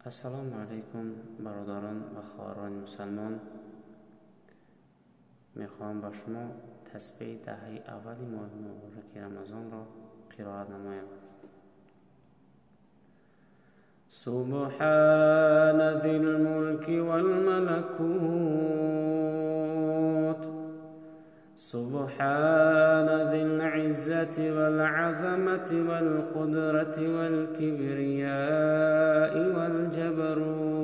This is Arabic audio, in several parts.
السلام علیکم برادران و خواهران مسلمان. میخوام با شما تسبیح دهه اول ماه مبارک رمضان را قرائت نمایم. سبحان ذی الملک والملکوت، سبحان ذی العزة والعظمة والقدرة والكبرياء والجبروت،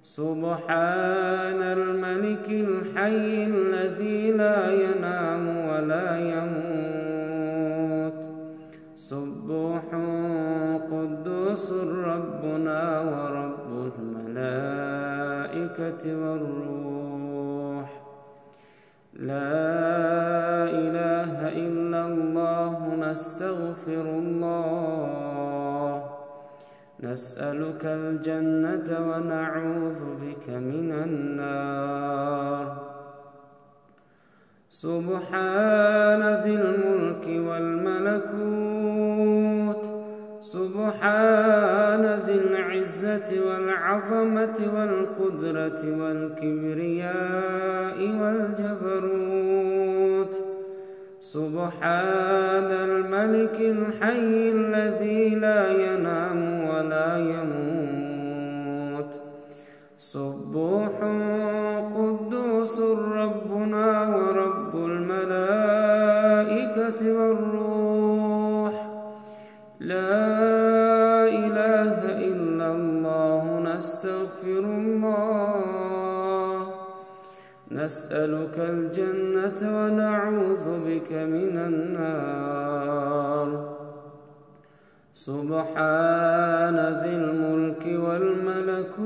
سبحان الملك الحي الذي لا ينام ولا يموت، سبوح قدوس ربنا ورب الملائكة والروح، لا إله إلا الله، نستغفر الله، نسألك الجنة ونعوذ بك من النار. سبحان ذي الملك والملكوت، سبحان ذي العزة والعظمة والقدرة والكبرياء والجبروت، سبحان الملك الحي الذي لا ينام ولا يموت، سبوح قدوس ربنا ورب الملائكة والروح، لا إله إلا الله، نستغفر الله، نسألك الجنة ونعوذ بك من النار. سبحان ذي الملك والملكوت،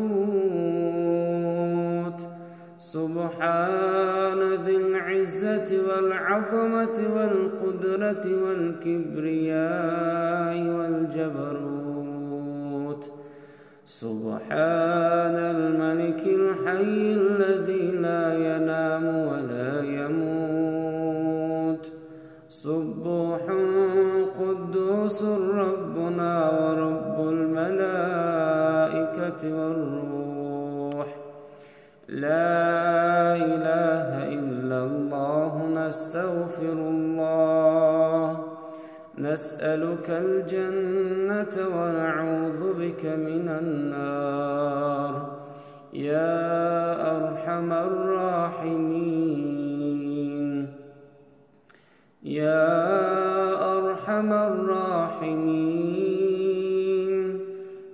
سبحان ذي العزة والعظمة والقدرة والكبرياء والجبروت، سبحان الملك الحي الذي لا ينام ولا يموت، سبوح قدوس ربنا ورب الملائكة والروح، لا إله إلا الله، نستغفر الله، نسألك الجنة ونعوذ بك من النار. يا أرحم الراحمين، يا أرحم الراحمين،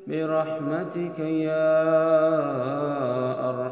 برحمتك يا أرحم